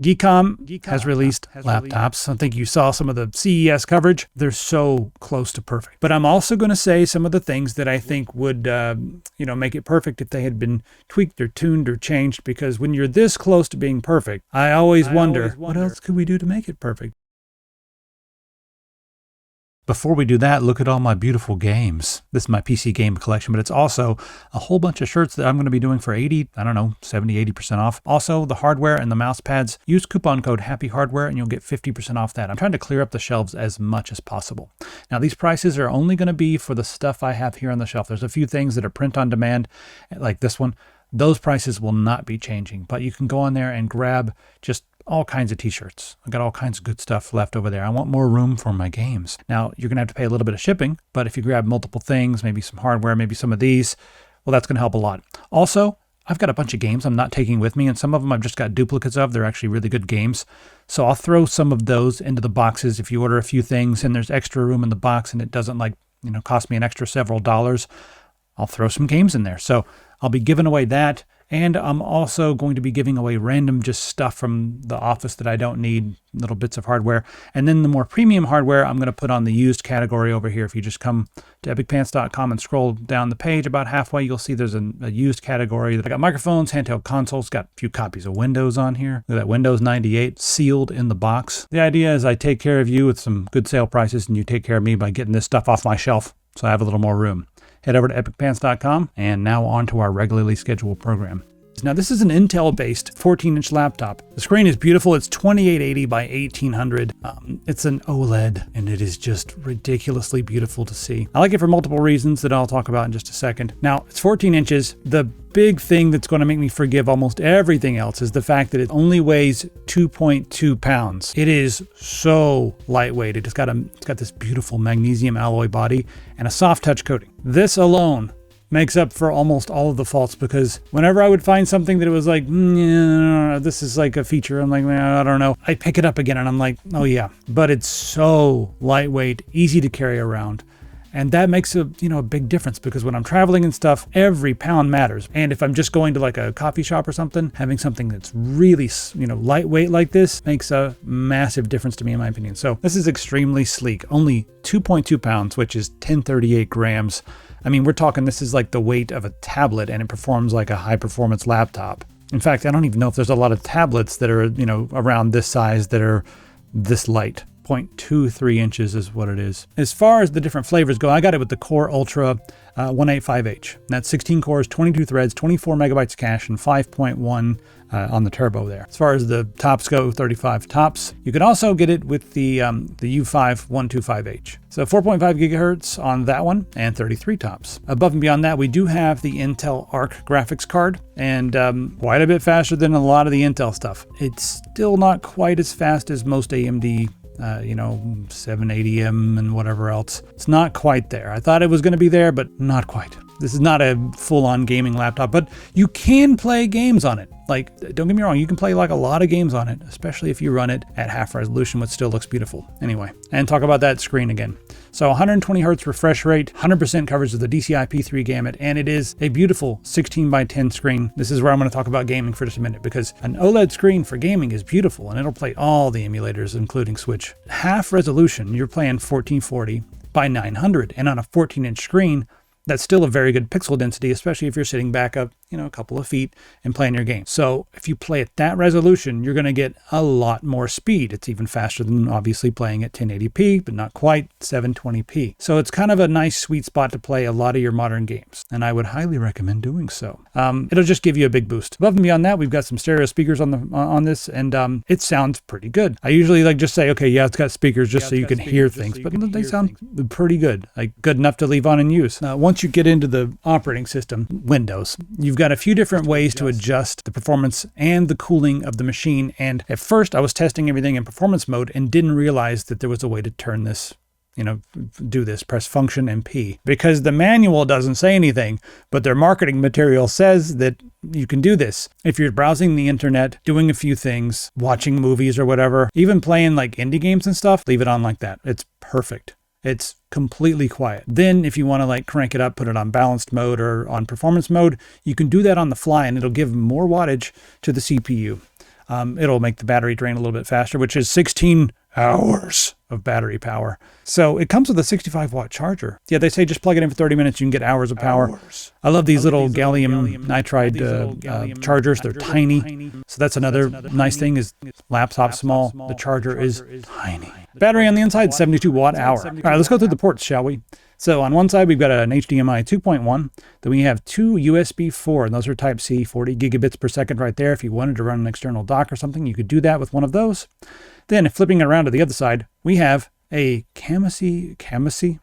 Geekom has released laptops. I think you saw some of the CES coverage. They're so close to perfect. But I'm also going to say some of the things that I think would, make it perfect if they had been tweaked or tuned or changed. Because when you're this close to being perfect, I always wonder, what else could we do to make it perfect? Before we do that, look at all my beautiful games. This is my PC game collection, but it's also a whole bunch of shirts that I'm going to be doing for 70, 80% off. Also, the hardware and the mouse pads. Use coupon code HAPPYHARDWARE and you'll get 50% off that. I'm trying to clear up the shelves as much as possible. Now, these prices are only going to be for the stuff I have here on the shelf. There's a few things that are print on demand, like this one. Those prices will not be changing, but you can go on there and grab just all kinds of t-shirts. I got all kinds of good stuff left over there. I want more room for my games. Now, you're going to have to pay a little bit of shipping, but if you grab multiple things, maybe some hardware, maybe some of these, well, that's going to help a lot. Also, I've got a bunch of games I'm not taking with me, and some of them I've just got duplicates of. They're actually really good games. So I'll throw some of those into the boxes. If you order a few things and there's extra room in the box and it doesn't cost me an extra several dollars, I'll throw some games in there. So I'll be giving away that. And I'm also going to be giving away random just stuff from the office that I don't need, little bits of hardware. And then the more premium hardware, I'm going to put on the used category over here. If you just come to epicpants.com and scroll down the page about halfway, you'll see there's a used category. I got microphones, handheld consoles, got a few copies of Windows on here. Look at that, Windows 98 sealed in the box. The idea is I take care of you with some good sale prices and you take care of me by getting this stuff off my shelf so I have a little more room. Head over to epicpants.com, and now on to our regularly scheduled program. Now, this is an Intel-based 14-inch laptop. The screen is beautiful. It's 2880 by 1800. It's an OLED, and it is just ridiculously beautiful to see. I like it for multiple reasons that I'll talk about in just a second. Now, it's 14 inches. The big thing that's going to make me forgive almost everything else is the fact that it only weighs 2.2 pounds. It is so lightweight. It's got this beautiful magnesium-alloy body and a soft touch coating. This alone makes up for almost all of the faults, because whenever I would find something that it was like, this is like a feature, I'm like, I don't know. I pick it up again and I'm like, oh yeah. But it's so lightweight, easy to carry around. And that makes a big difference, because when I'm traveling and stuff, every pound matters. And if I'm just going to like a coffee shop or something, having something that's really, lightweight like this makes a massive difference to me, in my opinion. So this is extremely sleek, only 2.2 pounds, which is 1038 grams. I mean, we're talking, this is like the weight of a tablet, and it performs like a high performance laptop. In fact, I don't even know if there's a lot of tablets that are, around this size that are this light. 0.23 inches is what it is. As far as the different flavors go, I got it with the Core Ultra 185H. That's 16 cores, 22 threads, 24 megabytes of cache, and 5.1 on the turbo there. As far as the tops go, 35 tops. You can also get it with the U5 125H. So 4.5 gigahertz on that one, and 33 tops. Above and beyond that, we do have the Intel Arc graphics card, and quite a bit faster than a lot of the Intel stuff. It's still not quite as fast as most AMD 780M and whatever else. It's not quite there. I thought it was going to be there, but not quite. This is not a full-on gaming laptop, but you can play games on it. Like, don't get me wrong, you can play like a lot of games on it, especially if you run it at half resolution, which still looks beautiful. Anyway, and talk about that screen again. So 120 hertz refresh rate, 100% coverage of the DCI-P3 gamut, and it is a beautiful 16 by 10 screen. This is where I'm going to talk about gaming for just a minute, because an OLED screen for gaming is beautiful, and it'll play all the emulators, including Switch. Half resolution, you're playing 1440 by 900, and on a 14-inch screen, that's still a very good pixel density, especially if you're sitting back up, a couple of feet and playing your game. So if you play at that resolution, you're going to get a lot more speed. It's even faster than obviously playing at 1080p, but not quite 720p. So it's kind of a nice sweet spot to play a lot of your modern games, and I would highly recommend doing so. It'll just give you a big boost. Above and beyond that, we've got some stereo speakers on this, and it sounds pretty good. I usually just say, okay, yeah, it's got speakers just so you can hear things, but they sound pretty good, like good enough to leave on in use. Once you get into the operating system, Windows, you've got a few different ways to adjust the performance and the cooling of the machine. And at first I was testing everything in performance mode and didn't realize that there was a way to turn this, do this, press function and P, because the manual doesn't say anything, but their marketing material says that you can do this. If you're browsing the internet, doing a few things, watching movies or whatever, even playing like indie games and stuff, leave it on like that. It's perfect. It's completely quiet. Then if you want to crank it up, put it on balanced mode or on performance mode, you can do that on the fly, and it'll give more wattage to the CPU. it'll make the battery drain a little bit faster, which is 16 hours of battery power. So it comes with a 65-watt charger. Yeah, they say just plug it in for 30 minutes, you can get hours of power. I love these little gallium nitride chargers. They're tiny. So that's another nice thing is laptop small. The charger is tiny. Battery on the inside, 72 watt hour. All right, let's go through the ports, shall we? So on one side, we've got an HDMI 2.1. Then we have two USB 4, and those are Type C, 40 gigabits per second right there. If you wanted to run an external dock or something, you could do that with one of those. Then flipping it around to the other side, we have a Camacy.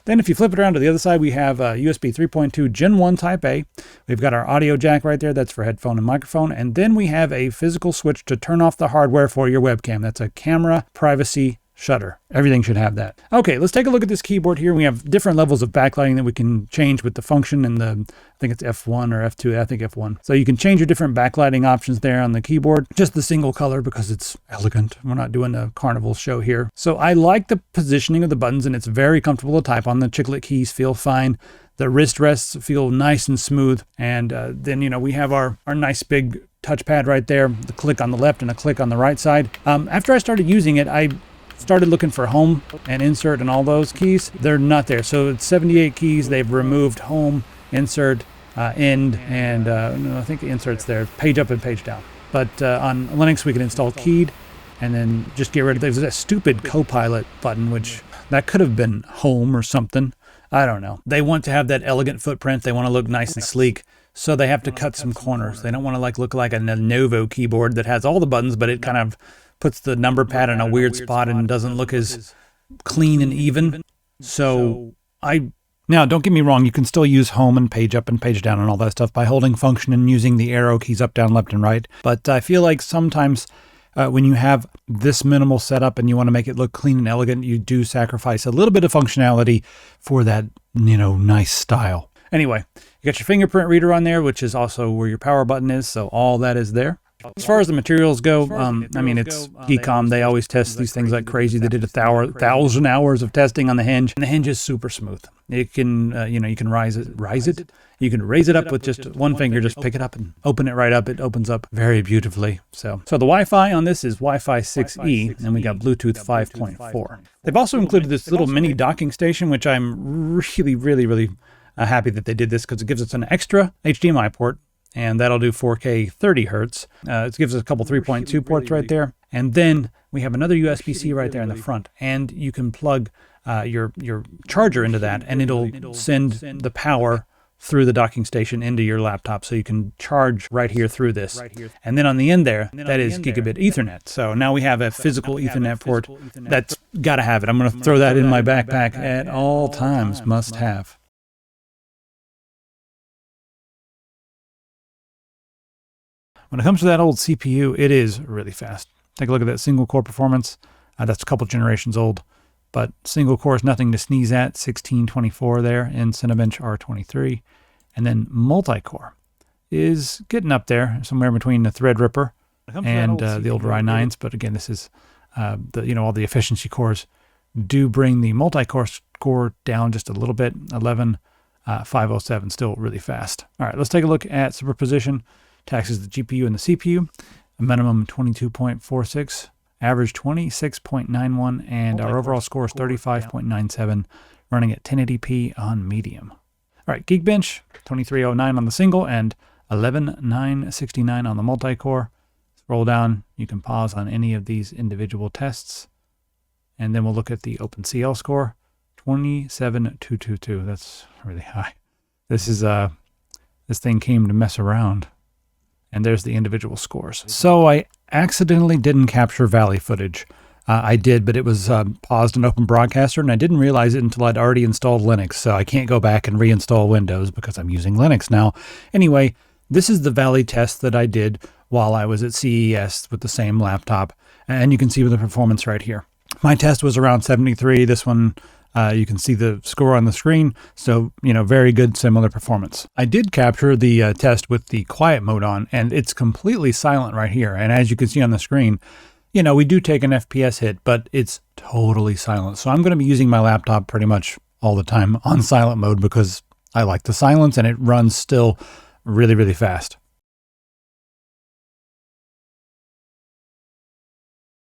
Then if you flip it around to the other side, we have a USB 3.2 Gen 1 Type A. We've got our audio jack right there. That's for headphone and microphone. And then we have a physical switch to turn off the hardware for your webcam. That's a camera privacy shutter. Everything should have that. Okay, let's take a look at this keyboard here. We have different levels of backlighting that we can change with the function and I think it's F1 or F2, I think F1. So you can change your different backlighting options there on the keyboard. Just the single color because it's elegant. We're not doing a carnival show here. So I like the positioning of the buttons and it's very comfortable to type on. The chiclet keys feel fine. The wrist rests feel nice and smooth. And then, we have our nice big touchpad right there, the click on the left and a click on the right side. After I started using it, I started looking for home and insert and all those keys. They're not there. So it's 78 keys. They've removed home, insert, end, and no, I think the insert's there, page up and page down. But on Linux, we can install keyed and then just get rid of there's that stupid Copilot button, which that could have been home or something. I don't know. They want to have that elegant footprint. They want to look nice and sleek. So they have to cut some corners. They don't want to look like a Lenovo keyboard that has all the buttons, but it kind of puts the number pad in a weird spot and doesn't look as clean and even. So now don't get me wrong, you can still use home and page up and page down and all that stuff by holding function and using the arrow keys up, down, left, and right. But I feel like sometimes when you have this minimal setup and you want to make it look clean and elegant, you do sacrifice a little bit of functionality for that, nice style. Anyway, you got your fingerprint reader on there, which is also where your power button is. So all that is there. As far as the materials go, it's Geekom. They always test these things like crazy. They did 1,000 hours of testing on the hinge, and the hinge is super smooth. It can, you can raise it. You can raise it up with just one finger. Just pick it up and open it right up. It opens up very beautifully. So the Wi-Fi on this is Wi-Fi 6E, and we got Bluetooth 5.4. They've also included this little mini docking station, which I'm really, really, really happy that they did this because it gives us an extra HDMI port. And that'll do 4K 30 hertz. It gives us a couple 3.2 ports right there. And then we have another USB-C right there in the front. And you can plug your charger into that, and it'll send the power through the docking station into your laptop. So you can charge right here through this. And then on the end there, that is gigabit Ethernet. So now we have a physical Ethernet port. That's got to have it. I'm going to throw that in my backpack at all times. Must have. When it comes to that old CPU, it is really fast. Take a look at that single core performance. That's a couple generations old, but single core is nothing to sneeze at. 1624 there in Cinebench R23. And then multi-core is getting up there, somewhere between the Threadripper and the older i9s. But again, this is all the efficiency cores do bring the multi-core score down just a little bit. 11507, still really fast. All right, let's take a look at superposition. Taxes the GPU and the CPU, a minimum 22.46, average 26.91, and our overall score is 35.97, running at 1080p on medium. All right, Geekbench, 2309 on the single and 11969 on the multi-core. Scroll down, you can pause on any of these individual tests, and then we'll look at the OpenCL score, 27222. That's really high. This thing came to mess around. And there's the individual scores. So I accidentally didn't capture Valley footage. I did, but it was paused in Open Broadcaster, and I didn't realize it until I'd already installed Linux. So I can't go back and reinstall Windows because I'm using Linux now. Anyway, this is the Valley test that I did while I was at CES with the same laptop. And you can see the performance right here. My test was around 73. This one, you can see the score on the screen. So, very good, similar performance. I did capture the test with the quiet mode on, and it's completely silent right here. And as you can see on the screen, we do take an FPS hit, but it's totally silent. So I'm going to be using my laptop pretty much all the time on silent mode because I like the silence and it runs still really, really fast.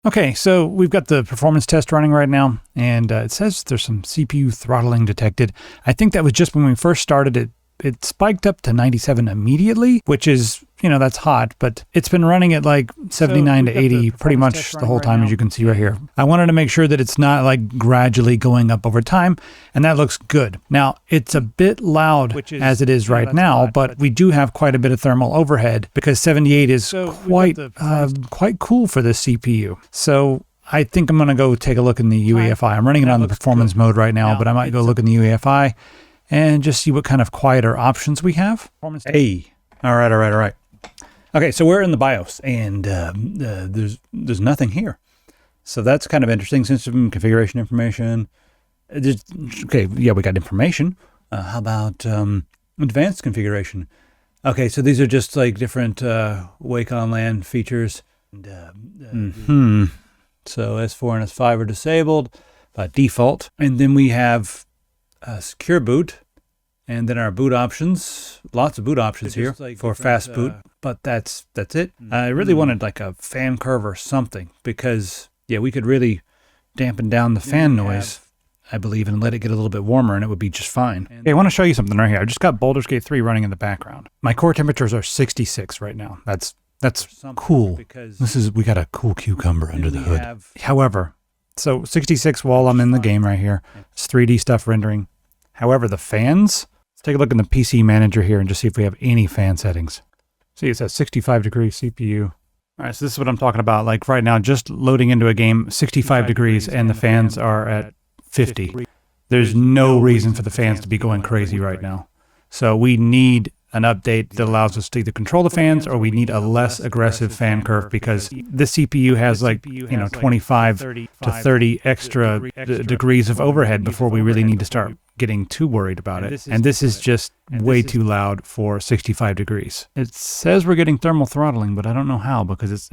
Okay, so we've got the performance test running right now, and it says there's some CPU throttling detected. I think that was just when we first started it. It spiked up to 97 immediately, which is, you know, that's hot, but it's been running at like 79 to 80 pretty much the whole time, as you can see right here. I wanted to make sure that it's not like gradually going up over time, and that looks good. Now, it's a bit loud as it is right now, but we do have quite a bit of thermal overhead because 78 is quite cool for this CPU. So I think I'm going to go take a look in the UEFI. I'm running it on the performance mode right now, but I might go look in the UEFI and just see what kind of quieter options we have. Hey, all right. Okay, so we're in the BIOS, and there's nothing here. So that's kind of interesting. System configuration information. Okay, yeah, we got information. How about advanced configuration? Okay, so these are just like different Wacom LAN features. So S4 and S5 are disabled by default. And then we have secure boot. And then our boot options, lots of boot options here for fast boot, but that's it. I really wanted like a fan curve or something because, yeah, we could really dampen down the fan noise, I believe, and let it get a little bit warmer and it would be just fine. Okay, I want to show you something right here. I just got Baldur's Gate 3 running in the background. My core temperatures are 66 right now. That's cool. We got a cool cucumber under the hood. However, so 66 while I'm in the game right here. It's 3D stuff rendering. However, the fans, let's take a look in the PC manager here and just see if we have any fan settings. See, it says 65 degrees CPU. All right, so this is what I'm talking about. Like right now, just loading into a game, 65 degrees, and the fans are at 50. There's no reason for the fans to be going crazy right now. So we need an update that allows us to either control the fans or we need a less aggressive fan curve because this CPU has like, 25 to 30 extra degrees of overhead before we really need to start getting too worried about it. And this is just way too loud for 65 degrees. It says we're getting thermal throttling, but I don't know how because it's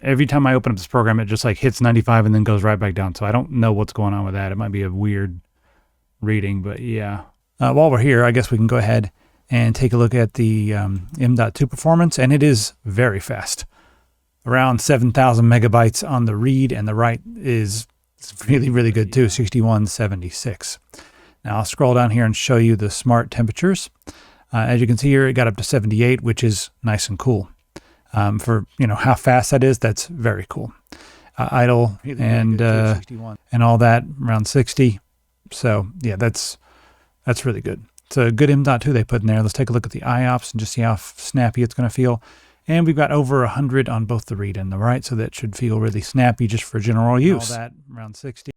every time I open up this program, it just like hits 95 and then goes right back down. So I don't know what's going on with that. It might be a weird reading, but yeah. While we're here, I guess we can go ahead and take a look at the M.2 performance, and it is very fast. Around 7,000 megabytes on the read, and the write is really, really good too, 6176. Now I'll scroll down here and show you the smart temperatures. As you can see here, it got up to 78, which is nice and cool. For how fast that is, that's very cool. Idle and all that around 60. So yeah, that's really good. It's a good M.2 they put in there. Let's take a look at the IOPS and just see how snappy it's going to feel. And we've got over 100 on both the read and the write, so that should feel really snappy just for general use. All that around 60.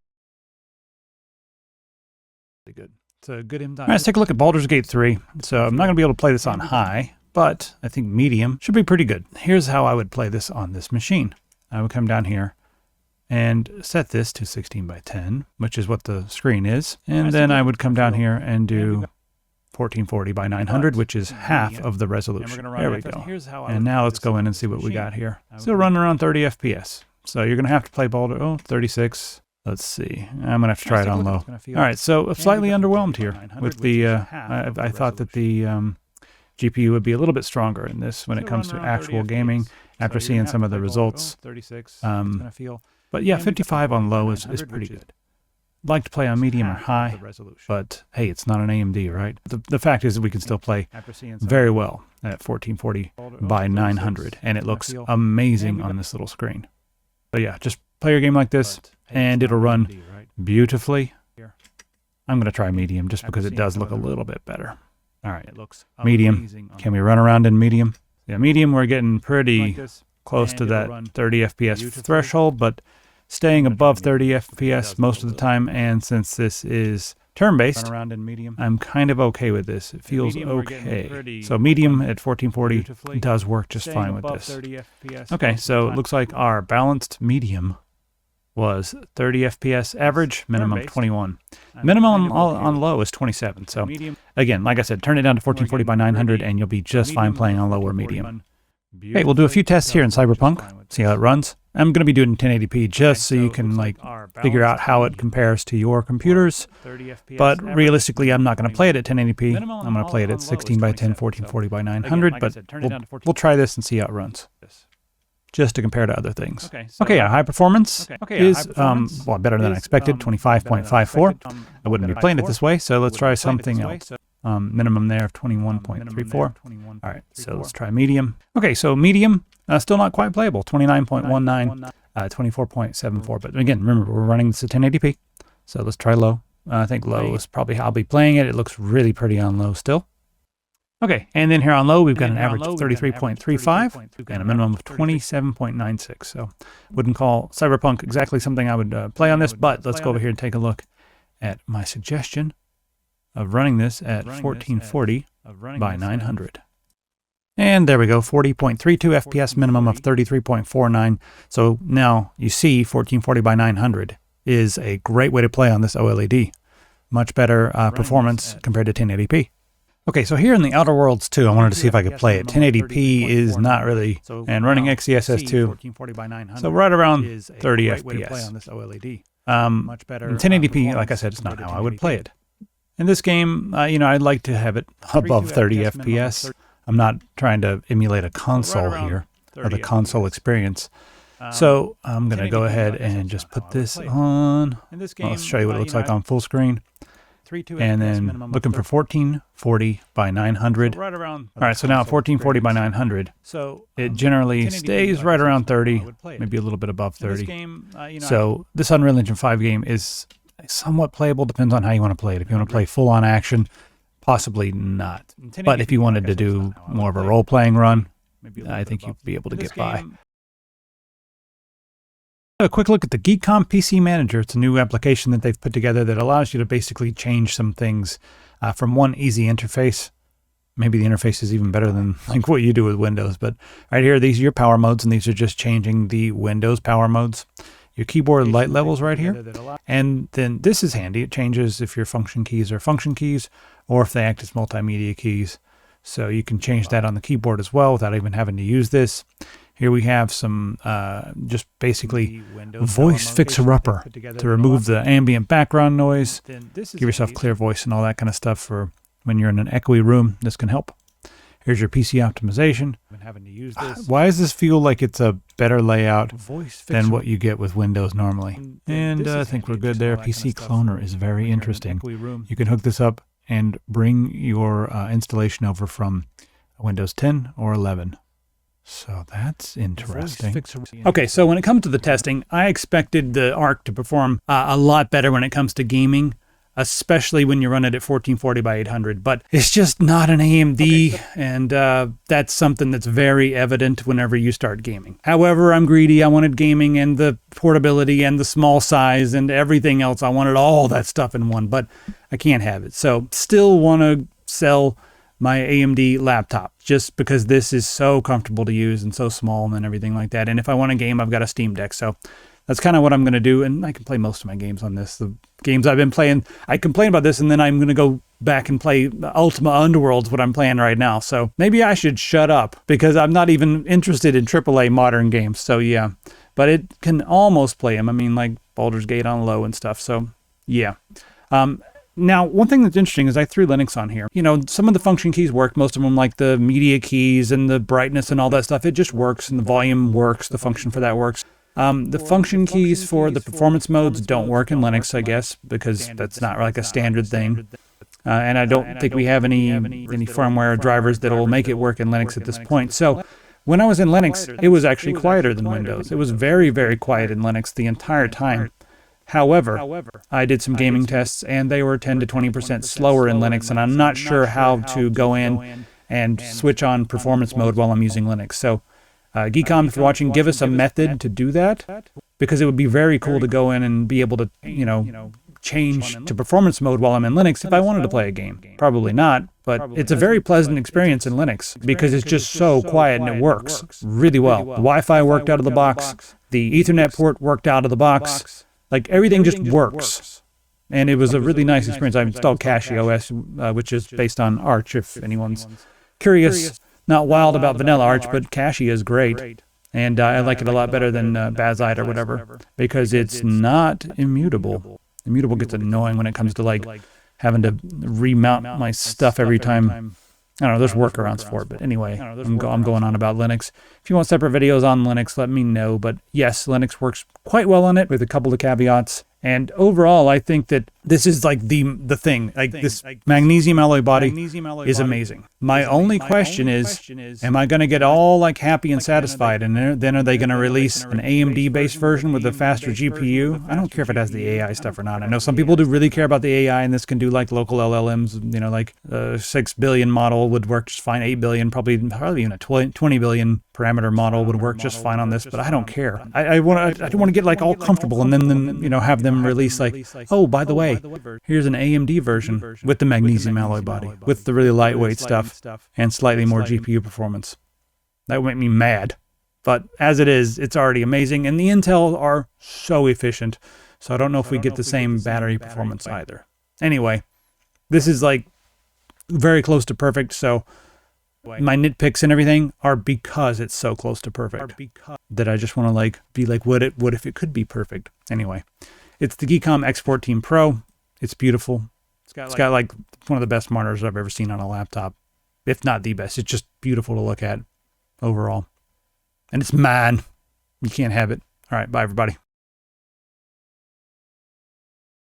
Really good. It's a good M.2. All right, let's take a look at Baldur's Gate 3. So I'm not going to be able to play this on high, but I think medium should be pretty good. Here's how I would play this on this machine. I would come down here and set this to 16 by 10, which is what the screen is. And then I would come down here and do 1440 by 900, which is half of the resolution. There we go. And now let's go in and see what we got here. Still running around 30 FPS. So you're going to have to play Baldur. 36. Let's see. I'm going to have to try it on low. All right, so slightly underwhelmed here with the, I thought that the GPU would be a little bit stronger in this when it comes to actual gaming after seeing some of the results. But yeah, 55 on low is pretty good. Like to play on medium or high, but hey, it's not an AMD, right? The fact is that we can still play very well at 1440 by 900, and it looks amazing on this little screen. But yeah, just play your game like this, and it'll run beautifully. I'm going to try medium just because it does look a little bit better. All right, medium. Can we run around in medium? Yeah, medium, we're getting pretty close to that 30 FPS threshold, but staying above 30 FPS most of the time, and since this is turn-based, I'm kind of okay with this. It feels okay. So medium at 1440 does work just fine with this. Okay, so it looks like our balanced medium was 30 FPS average, minimum 21. Minimum on low is 27. So again, like I said, turn it down to 1440 by 900 and you'll be just fine playing on low or medium. Okay, we'll do a few tests here in Cyberpunk, see how it runs. I'm going to be doing 1080p just so you can figure out how it compares to your computers. But realistically, I'm not going to play it at 1080p. I'm going to play it at 16 by 10, 1440 by 900, but we'll try this and see how it runs. just to compare to other things. Okay, high performance is well, better than I expected, 25.54. I wouldn't be playing it this way, so let's try something else. Minimum there of 21.34. All right, so let's try medium. Okay, so medium, still not quite playable, 29.19, 24.74. But again, remember, we're running this at 1080p, so let's try low. I think low is probably how I'll be playing it. It looks really pretty on low still. Okay, and then here on low, we've got an average of 33.35 and a minimum of 27.96. So wouldn't call Cyberpunk exactly something I would play on this, but let's go over here and take a look at my suggestion of running this at 1440 by 900. And there we go, 40.32 FPS, minimum of 33.49. So now you see 1440 by 900 is a great way to play on this OLED. Much better performance compared to 1080p. Okay, so here in the Outer Worlds 2, I wanted to see if I could play it. 1080p is not really, and running XeSS2, so right around 30 FPS. Much better. 1080p, like I said, it's not how I would play it. In this game, you know, I'd like to have it above 30 FPS. I'm not trying to emulate a console here, or the console experience. So I'm going to go ahead and just put this on. Let's show you what it looks like on full screen. And then looking for 1440 by 900. All right, so now at 1440 by 900, it generally stays right around 30, maybe a little bit above 30. So this Unreal Engine 5 game is somewhat playable, depends on how you want to play it. If you want to play full-on action, possibly not. But if you wanted to do more of a role-playing run, I think you'd be able to get by. A quick look at the Geekom PC Manager. It's a new application that they've put together that allows you to basically change some things from one easy interface. Maybe the interface is even better than like what you do with Windows. But right here, these are your power modes, and these are just changing the Windows power modes. Your keyboard light levels right here. And then this is handy. It changes if your function keys are function keys or if they act as multimedia keys. So you can change that on the keyboard as well without even having to use this. Here we have some just basically voice fixer-upper to remove the ambient background noise, give yourself clear voice and all that kind of stuff for when you're in an echoey room. This can help. Here's your PC optimization. Why does this feel like it's a better layout than what you get with Windows normally? And I think we're good there. PC Cloner is very interesting. You can hook this up and bring your installation over from Windows 10 or 11. So that's interesting. Okay, so when it comes to the testing, I expected the ARC to perform a lot better when it comes to gaming, especially when you run it at 1440 by 800. But it's just not an AMD, and that's something that's very evident whenever you start gaming. However, I'm greedy. I wanted gaming and the portability and the small size and everything else. I wanted all that stuff in one, but I can't have it. So still want to sell my AMD laptop just because this is so comfortable to use and so small and everything like that. And if I want a game, I've got a Steam Deck. So that's kind of what I'm going to do. And I can play most of my games on this. The games I've been playing, I complain about this and then I'm going to go back and play Ultima Underworld's what I'm playing right now. So maybe I should shut up because I'm not even interested in AAA modern games. So yeah, but it can almost play them. I mean, like Baldur's Gate on low and stuff. So yeah. Now, one thing that's interesting is I threw Linux on here. You know, some of the function keys work, most of them like the media keys and the brightness and all that stuff. It just works and the volume works, the function for that works. The function keys for the performance modes don't work in Linux, I guess, because that's not like a standard thing. And I don't think we have any firmware drivers that will make it work in Linux at this point. So when I was in Linux, it was actually quieter than Windows. It was very, very quiet in Linux the entire time. However, I did some gaming tests and they were 10 to 20% slower in Linux, and I'm not sure how to go in and switch on performance mode while I'm using Linux. So Geekom, if you're watching, give us a method to do that, because it would be very cool to go in and be able to, you know, change to performance mode while I'm in Linux if I wanted to play a game. Probably not, but it's a very pleasant experience in Linux because it's just so quiet and it works really well. The Wi-Fi worked out of the box, the Ethernet port worked out of the box. Like, everything just works. And it was a really nice experience. I installed Cashy OS, which is based on Arch, if anyone's curious. Not wild about vanilla Arch, but Cashy is great. And I like it a lot better than Bazite or whatever, because it's not immutable. Immutable gets annoying when it comes to, like, having to remount my stuff every time I don't know, there's workarounds for it, but anyway, I'm going on about Linux. If you want separate videos on Linux, let me know. But yes, Linux works quite well on it with a couple of caveats. And overall, I think that this is like the thing. Like this magnesium alloy body is amazing. My only question is, am I going to get all like happy and satisfied? And then are they going to release an AMD-based version with a faster GPU? I don't care if it has the AI stuff or not. I know some people do really care about the AI, and this can do like local LLMs. You know, like 6 billion model would work just fine. 8 billion, probably even a 20 billion parameter model would work just fine on this. But I don't care. I don't want to get like all comfortable and then you know have them release like, oh, by the way, here's an AMD version with the magnesium alloy body, with the really lightweight stuff and slightly more GPU performance. That would make me mad. But as it is, it's already amazing. And the Intel are so efficient. So I don't know if we get the same battery performance either. Anyway, this is like very close to perfect. So my nitpicks and everything are because it's so close to perfect that I just want to like be like, what if it could be perfect? Anyway. It's the Geekom X14 Pro. It's beautiful. It's got like one of the best monitors I've ever seen on a laptop, if not the best. It's just beautiful to look at overall. And it's mine. You can't have it. All right, bye everybody.